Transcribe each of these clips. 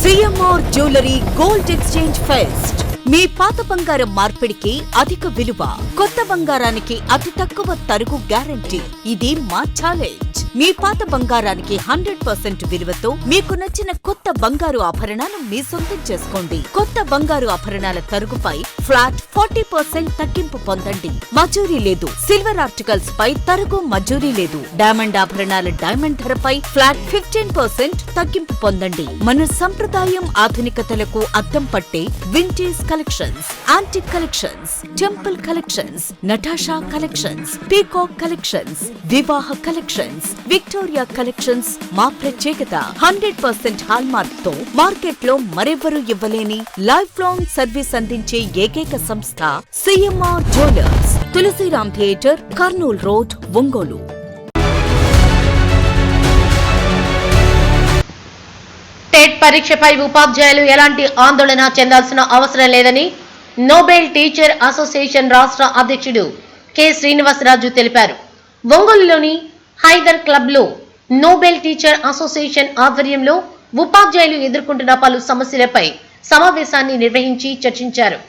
CMR jewellery gold exchange fest. మీ పాత బంగారం మార్పిడికి అధిక విలువ, కొత్త బంగారానికి అతి తక్కువ తరుగు గ్యారంటీ. ఇది మా ఛాలెంజ్. మీ పాత బంగారానికి 100% విలువతో మీకు నచ్చిన కొత్త బంగారు ఆభరణాలు మీ సొంతం చేసుకోండి. కొత్త బంగారు ఆభరణాల తరుగుపై ఫ్లాట్ 40% తగ్గింపు పొందండి. మజూరీ లేదు. సిల్వర్ ఆర్టికల్స్ పై తరుగు మజూరీ లేదు. డైమండ్ ఆభరణాల డైమండ్ ధరపై ఫ్లాట్ 15% తగ్గింపు పొందండి. మన సంప్రదాయం ఆధునికతలకు అద్దం పట్టే vintage collections, antique collections, temple collections, Natasha collections, peacock collections, వివాహ కలెక్షన్స్, విక్టోరియా కలెక్షన్స్ మా ప్రత్యేకత. 100% హాల్మార్క్ తో మార్కెట్ లో మరెవ్వరూ ఇవ్వలేని లైఫ్ లాంగ్ సర్వీస్ అందించే ఏకైక సంస్థ CMR jewellers. Tulasiram theatre, Kurnool road, Ongole. TET పరీక్షపై ఉపాధ్యాయులు ఎలాంటి ఆందోళన చెందాల్సిన అవసరం లేదని నోబెల్ టీచర్ అసోసియేషన్ రాష్ట్ర అధ్యక్షుడు కె శ్రీనివాసరాజు తెలిపారు. ఒంగోలులోని హైదర్ క్లబ్ లో నోబెల్ టీచర్ అసోసియేషన్ ఆధ్వర్యంలో ఉపాధ్యాయులు ఎదుర్కొంటున్న పలు సమస్యలపై సమావేశాన్ని నిర్వహించి చర్చించారు.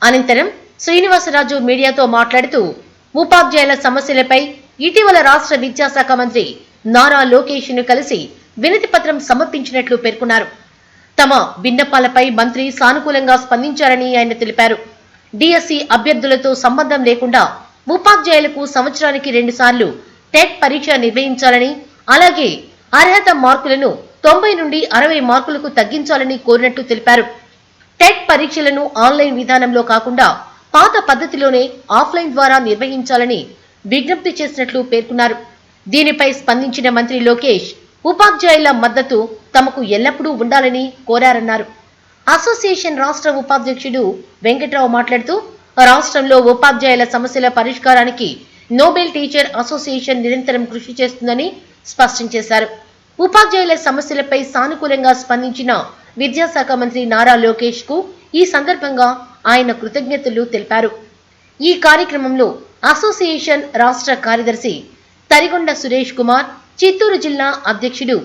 అనంతరం శ్రీనివాసరాజు మీడియాతో మాట్లాడుతూ ఉపాధ్యాయుల సమస్యలపై ఇటీవల రాష్ట్ర విద్యాశాఖ మంత్రి నారా లోకేష్ ను కలిసి వినతి పత్రం సమర్పించినట్లు పేర్కొన్నారు. తమ విన్నపాలపై మంత్రి సానుకూలంగా స్పందించారని ఆయన తెలిపారు. డిఎస్సి అభ్యర్థులతో సంబంధం లేకుండా ఉపాధ్యాయులకు సంవత్సరానికి 2 సార్లు టెట్ పరీక్ష నిర్వహించాలని, అలాగే అర్హత మార్కులను 90 నుండి 60 మార్కులకు తగ్గించాలని కోరినట్టు తెలిపారు. టెట్ పరీక్షలను ఆన్లైన్ విధానంలో కాకుండా పాత పద్ధతిలోనే ఆఫ్లైన్ ద్వారా నిర్వహించాలని విజ్ఞప్తి చేసినట్లు పేర్కొన్నారు. దీనిపై స్పందించిన మంత్రి లోకేష్ ఉపాధ్యాయుల మద్దతు తమకు ఎల్లప్పుడూ ఉండాలని కోరారన్నారు. అసోసియేషన్ రాష్ట్ర ఉపాధ్యక్షుడు వెంకట్రావు మాట్లాడుతూ రాష్ట్రంలో ఉపాధ్యాయుల సమస్యల పరిష్కారానికి నోబెల్ టీచర్ అసోసియేషన్ నిరంతరం కృషి చేస్తుందని స్పష్టం చేశారు. ఉపాధ్యాయుల సమస్యలపై సానుకూలంగా స్పందించిన విద్యాశాఖ మంత్రి నారా లోకేష్ కు ఈ సందర్భంగా ఆయన కృతజ్ఞతలు తెలిపారు. ఈ కార్యక్రమంలో అసోసియేషన్ రాష్ట్ర కార్యదర్శి తరిగొండ సురేష్ కుమార్, చిత్తూరు జిల్లా అధ్యక్షుడు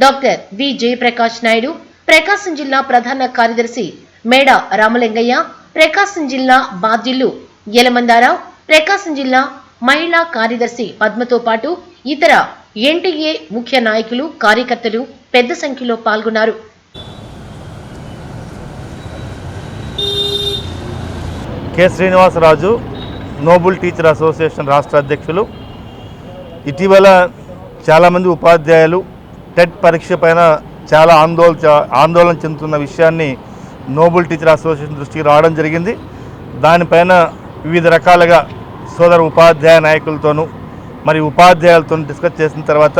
డాక్టర్ వి జయప్రకాష్ నాయుడు, ప్రకాశం జిల్లా ప్రధాన కార్యదర్శి మేడ రామలింగయ్య, ప్రకాశం జిల్లా బాధ్యులు యలమందారావు, ప్రకాశం జిల్లా మహిళా కార్యదర్శి పద్మతో పాటు ఇతర ఎన్టీఏ ముఖ్య నాయకులు, కార్యకర్తలు పెద్ద సంఖ్యలో పాల్గొన్నారు. K Srinivasaraju, Nobel teacher association రాష్ట్ర అధ్యక్షులు. ఇటీవల చాలామంది ఉపాధ్యాయులు టెట్ పరీక్ష పైన చాలా ఆందోళన చెందుతున్న విషయాన్ని నోబెల్ టీచర్ అసోసియేషన్ దృష్టికి రావడం జరిగింది. దానిపైన వివిధ రకాలుగా సోదర ఉపాధ్యాయ నాయకులతోనూ మరి ఉపాధ్యాయులతో డిస్కస్ చేసిన తర్వాత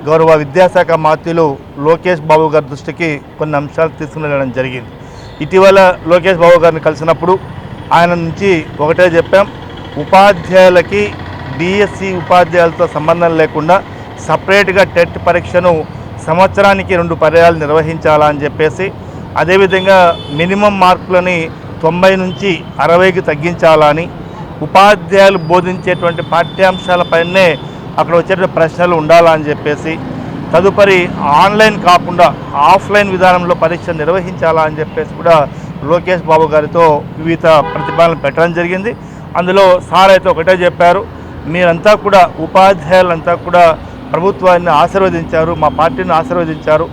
గౌరవ విద్యాశాఖ మంత్రులు లోకేష్ బాబు గారి దృష్టికి కొన్ని అంశాలు తీసుకుని వెళ్ళడం జరిగింది. ఇటీవల లోకేష్ బాబు గారిని కలిసినప్పుడు ఆయన నుంచి ఒకటే చెప్పాం, ఉపాధ్యాయులకి డిఎస్సి ఉపాధ్యాయులతో సంబంధం లేకుండా సపరేట్గా టెట్ పరీక్షను సంవత్సరానికి 2 పర్యాయాలు నిర్వహించాలా అని చెప్పేసి, అదేవిధంగా మినిమం మార్కులని 90 నుంచి 60కి తగ్గించాలని, ఉపాధ్యాయులు బోధించేటువంటి పాఠ్యాంశాలపైనే అక్కడ వచ్చేటువంటి ప్రశ్నలు ఉండాలా అని చెప్పేసి, తదుపరి ఆన్లైన్ కాకుండా ఆఫ్లైన్ విధానంలో పరీక్ష నిర్వహించాలా అని చెప్పేసి కూడా లోకేష్ బాబు గారితో వివిధ ప్రతిపాదనలు పెట్టడం జరిగింది. అందులో సార్ అయితే ఒకటే చెప్పారు, మీరంతా కూడా ఉపాధ్యాయులంతా కూడా ప్రభుత్వాన్ని ఆశీర్వదించారు, మా పార్టీని ఆశీర్వదించారు.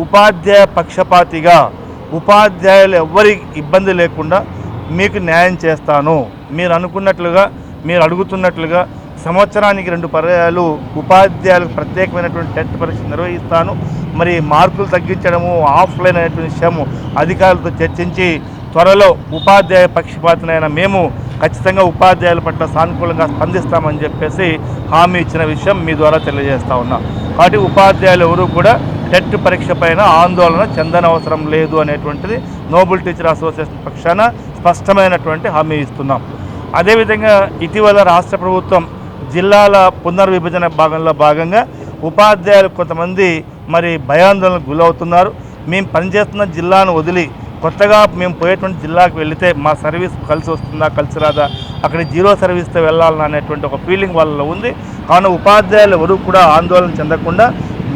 ఉపాధ్యాయ పక్షపాతిగా ఉపాధ్యాయులు ఎవ్వరి ఇబ్బంది లేకుండా మీకు న్యాయం చేస్తాను, మీరు అనుకున్నట్లుగా మీరు అడుగుతున్నట్లుగా సంవత్సరానికి 2 పర్యాయాలు ఉపాధ్యాయులకు ప్రత్యేకమైనటువంటి టెట్ పరీక్ష నిర్వహిస్తాను. మరి మార్కులు తగ్గించడము ఆఫ్లైన్ అనేటువంటి విషయము అధికారులతో చర్చించి త్వరలో ఉపాధ్యాయ పక్షపాతనైనా మేము ఖచ్చితంగా ఉపాధ్యాయుల పట్ల సానుకూలంగా స్పందిస్తామని చెప్పేసి హామీ ఇచ్చిన విషయం మీ ద్వారా తెలియజేస్తా ఉన్నాం. కాబట్టి ఉపాధ్యాయులు ఎవరూ కూడా టెట్ పరీక్ష పైన ఆందోళన చెందనవసరం లేదు అనేటువంటిది నోబెల్ టీచర్ అసోసియేషన్ పక్షాన స్పష్టమైనటువంటి హామీ ఇస్తున్నాం. అదేవిధంగా ఇటీవల రాష్ట్ర ప్రభుత్వం జిల్లాల పునర్విభజన భాగంగా ఉపాధ్యాయులు కొంతమంది మరి భయాందోళనకు గురవుతున్నారు. మేము పనిచేస్తున్న జిల్లాను వదిలి కొత్తగా మేము పోయేటువంటి జిల్లాకు వెళితే మా సర్వీస్ కలిసి వస్తుందా కలిసి రాదా, అక్కడ జీరో సర్వీస్తో వెళ్ళాలనేటువంటి ఒక ఫీలింగ్ వాళ్ళలో ఉంది. కావున ఉపాధ్యాయులు ఎవరు కూడా ఆందోళన చెందకుండా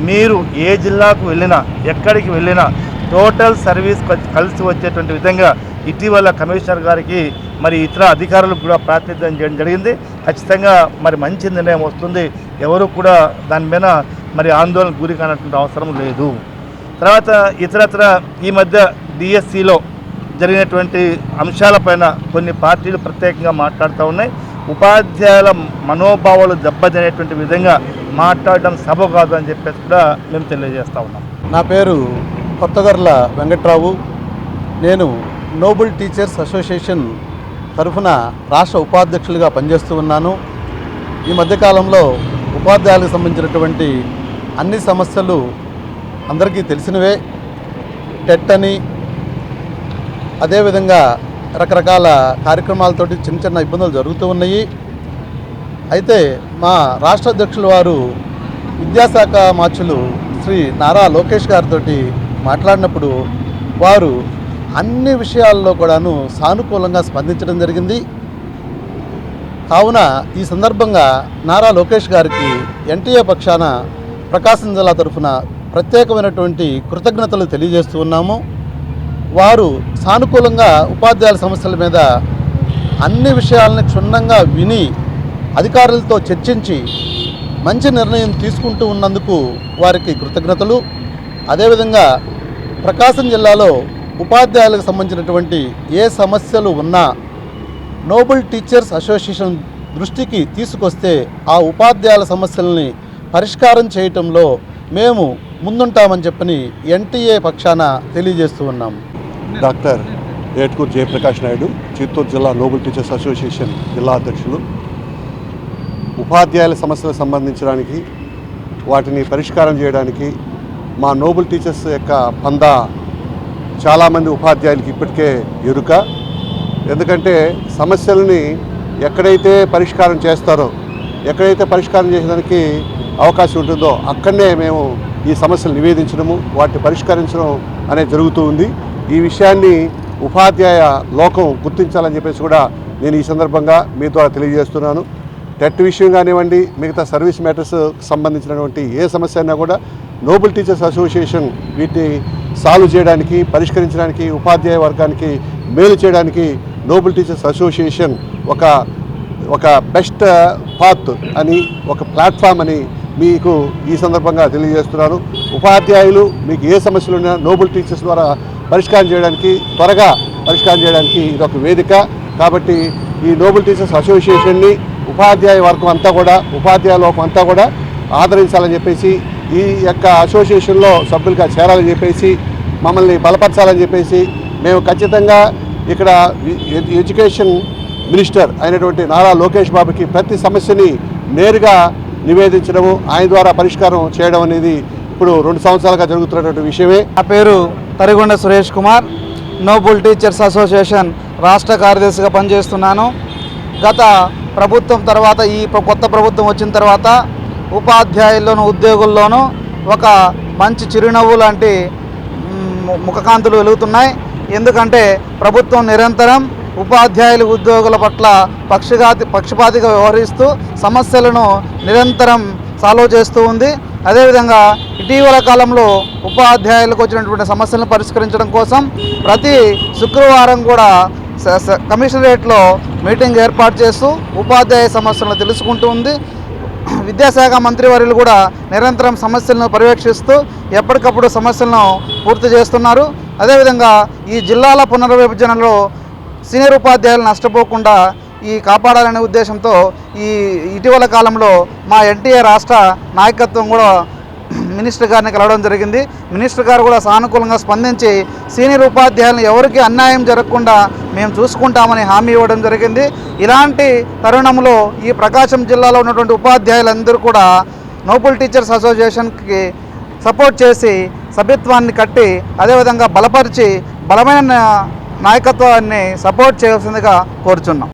మీరు ఏ జిల్లాకు వెళ్ళినా ఎక్కడికి వెళ్ళినా టోటల్ సర్వీస్ కలిసి వచ్చేటువంటి విధంగా ఇటీవల కమిషనర్ గారికి మరి ఇతర అధికారులకు కూడా ప్రాతినిధ్యం చేయడం జరిగింది. ఖచ్చితంగా మరి మంచి నిర్ణయం వస్తుంది. ఎవరు కూడా దాని మీద మరి ఆందోళనకు గురి కానటువంటి అవసరం లేదు. తర్వాత ఇతరత్ర ఈ మధ్య డిఎస్సిలో జరిగినటువంటి అంశాలపైన కొన్ని పార్టీలు ప్రత్యేకంగా మాట్లాడుతూ ఉన్నాయి. ఉపాధ్యాయుల మనోభావాలు దెబ్బతినేటువంటి విధంగా మాట్లాడడం సబ కాదు అని చెప్పేసి కూడా మేము తెలియజేస్తూ ఉన్నాం. నా పేరు కొత్తగర్ల వెంకట్రావు. నేను నోబుల్ టీచర్స్ అసోసియేషన్ తరఫున రాష్ట్ర ఉపాధ్యక్షులుగా పనిచేస్తూ ఉన్నాను. ఈ మధ్యకాలంలో ఉపాధ్యాయులకు సంబంధించినటువంటి అన్ని సమస్యలు అందరికీ తెలిసినవే. టెట్ అని, అదేవిధంగా రకరకాల కార్యక్రమాలతోటి చిన్న చిన్న ఇబ్బందులు జరుగుతూ ఉన్నాయి. అయితే మా రాష్ట్ర అధ్యక్షుల వారు విద్యాశాఖ మార్చులు శ్రీ నారా లోకేష్ గారితో మాట్లాడినప్పుడు వారు అన్ని విషయాల్లో కూడాను సానుకూలంగా స్పందించడం జరిగింది. కావున ఈ సందర్భంగా నారా లోకేష్ గారికి ఎన్టీఏ పక్షాన ప్రకాశం జిల్లా తరఫున ప్రత్యేకమైనటువంటి కృతజ్ఞతలు తెలియజేస్తూ ఉన్నాము. వారు సానుకూలంగా ఉపాధ్యాయుల సమస్యల మీద అన్ని విషయాలని క్షుణ్ణంగా విని అధికారులతో చర్చించి మంచి నిర్ణయం తీసుకుంటూ ఉన్నందుకు వారికి కృతజ్ఞతలు. అదేవిధంగా ప్రకాశం జిల్లాలో ఉపాధ్యాయులకు సంబంధించినటువంటి ఏ సమస్యలు ఉన్నా నోబుల్ టీచర్స్ అసోసియేషన్ దృష్టికి తీసుకొస్తే ఆ ఉపాధ్యాయుల సమస్యల్ని పరిష్కారం చేయటంలో మేము ముందుంటామని చెప్పని ఎన్టీఏ పక్షాన తెలియజేస్తూ ఉన్నాం. డాక్టర్ ఏట్కూరు జయప్రకాష్ నాయుడు, చిత్తూరు జిల్లా నోబుల్ టీచర్స్ అసోసియేషన్ జిల్లా అధ్యక్షులు. ఉపాధ్యాయుల సమస్యలకు సంబంధించడానికి, వాటిని పరిష్కారం చేయడానికి మా నోబుల్ టీచర్స్ యొక్క పందా చాలామంది ఉపాధ్యాయులకి ఇప్పటికే ఎరుక. ఎందుకంటే సమస్యలని ఎక్కడైతే పరిష్కారం చేస్తారో, ఎక్కడైతే పరిష్కారం చేసేదానికి అవకాశం ఉంటుందో అక్కడనే మేము ఈ సమస్యలు నివేదించడము, వాటిని పరిష్కరించడం అనేది జరుగుతూ ఉంది. ఈ విషయాన్ని ఉపాధ్యాయ లోకం గుర్తించాలని చెప్పేసి కూడా నేను ఈ సందర్భంగా మీ ద్వారా తెలియజేస్తున్నాను. టెట్ విషయం కానివ్వండి, మిగతా సర్వీస్ మ్యాటర్స్ సంబంధించినటువంటి ఏ సమస్య అయినా కూడా నోబుల్ టీచర్స్ అసోసియేషన్ వీటిని సాల్వ్ చేయడానికి, పరిష్కరించడానికి, ఉపాధ్యాయ వర్గానికి మేలు చేయడానికి నోబుల్ టీచర్స్ అసోసియేషన్ ఒక బెస్ట్ పాత్ అని, ఒక ప్లాట్ఫామ్ అని మీకు ఈ సందర్భంగా తెలియజేస్తున్నాను. ఉపాధ్యాయులు మీకు ఏ సమస్యలు ఉన్నా నోబుల్ టీచర్స్ ద్వారా పరిష్కారం చేయడానికి, త్వరగా పరిష్కారం చేయడానికి ఇది ఒక వేదిక. కాబట్టి ఈ నోబుల్ టీచర్స్ అసోసియేషన్ని ఉపాధ్యాయ వర్గం అంతా కూడా, ఉపాధ్యాయ లోకం అంతా కూడా ఆదరించాలని చెప్పేసి, ఈ యొక్క అసోసియేషన్లో సభ్యులుగా చేరాలని చెప్పేసి, మమ్మల్ని బలపరచాలని చెప్పేసి మేము ఖచ్చితంగా ఇక్కడ ఎడ్యుకేషన్ మినిస్టర్ అయినటువంటి నారా లోకేష్ బాబుకి ప్రతి సమస్యని నేరుగా నివేదించడము, ఆయన ద్వారా పరిష్కారం చేయడం అనేది ఇప్పుడు 2 సంవత్సరాలుగా జరుగుతున్నటువంటి విషయమే. నా పేరు Tarigonda Suresh Kumar, noble teachers association రాష్ట్ర కార్యదర్శిగా పనిచేస్తున్నాను. గత ప్రభుత్వం తర్వాత ఈ కొత్త ప్రభుత్వం వచ్చిన తర్వాత ఉపాధ్యాయుల్లోనూ ఉద్యోగుల్లోనూ ఒక మంచి చిరునవ్వు లాంటి ముఖకాంతులు వెలుగుతున్నాయి. ఎందుకంటే ప్రభుత్వం నిరంతరం ఉపాధ్యాయుల ఉద్యోగుల పట్ల పక్షపాతిగా వ్యవహరిస్తూ సమస్యలను నిరంతరం సాల్వ్ చేస్తూ ఉంది. అదేవిధంగా ఇటీవల కాలంలో ఉపాధ్యాయులకు వచ్చినటువంటి సమస్యలను పరిష్కరించడం కోసం ప్రతి శుక్రవారం కూడా కమిషనరేట్లో మీటింగ్ ఏర్పాటు చేస్తూ ఉపాధ్యాయ సమస్యలను తెలుసుకుంటూ ఉంది. విద్యాశాఖ మంత్రివర్యులు కూడా నిరంతరం సమస్యలను పర్యవేక్షిస్తూ ఎప్పటికప్పుడు సమస్యలను పూర్తి చేస్తున్నారు. అదేవిధంగా ఈ జిల్లాల పునర్విభజనలో సీనియర్ ఉపాధ్యాయులు నష్టపోకుండా కాపాడాలనే ఉద్దేశంతో ఇటీవల కాలంలో మా ఎన్టీఏ రాష్ట్ర నాయకత్వం కూడా మినిస్టర్ గారిని కలవడం జరిగింది. మినిస్టర్ గారు కూడా సానుకూలంగా స్పందించి సీనియర్ ఉపాధ్యాయులను ఎవరికి అన్యాయం జరగకుండా మేము చూసుకుంటామని హామీ ఇవ్వడం జరిగింది. ఇలాంటి తరుణంలో ఈ ప్రకాశం జిల్లాలో ఉన్నటువంటి ఉపాధ్యాయులందరూ కూడా నోబుల్ టీచర్స్ అసోసియేషన్కి సపోర్ట్ చేసి సభ్యత్వాన్ని కట్టి అదేవిధంగా బలపరిచి బలమైన నాయకత్వాన్ని సపోర్ట్ చేయాల్సిందిగా కోరుచున్నాం.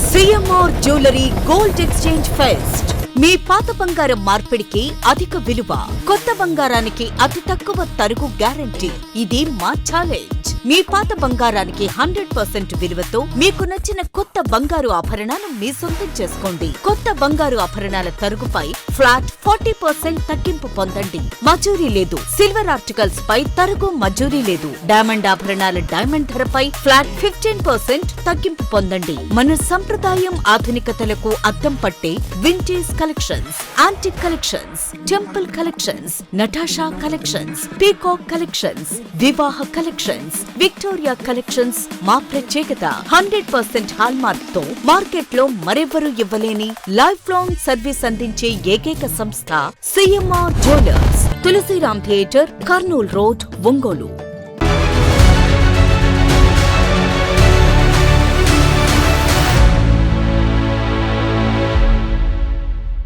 CMR jewellery gold exchange fest మీ పాత బంగారం మార్పిడికి అధిక విలువ, కొత్త బంగారానికి అతి తక్కువ తరుగు గ్యారంటీ. ఇది మా ఛాలెంజ్. మీ పాత బంగారానికి 100% విలువతో మీకు నచ్చిన కొత్త బంగారు ఆభరణాలు మీ సొంతం చేసుకోండి. కొత్త బంగారు ఆభరణాల తరుగుపై ఫ్లాట్ 40% తగ్గింపు పొందండి. మజూరీ లేదు. సిల్వర్ ఆర్టికల్స్ పై తరుగు మజూరీ లేదు. డైమండ్ ఆభరణాల డైమండ్ ధరపై ఫ్లాట్ 15% తగ్గింపు పొందండి. మన సంప్రదాయం ఆధునికతలకు అద్దం పట్టే vintage collections, antique collections, temple collections, Natasha collections, peacock collections, వివాహ కలెక్షన్స్, విక్టోరియా కలెక్షన్స్ మా ప్రత్యేకత. 100% హాల్మార్క్ తో మార్కెట్ లో మరెవరూ ఇవ్వలేని లైఫ్ లాంగ్ సర్వీస్ అందించే ఏకైక సంస్థ CMR jewellers, Tulasiram theatre, Kurnool road, Ongole.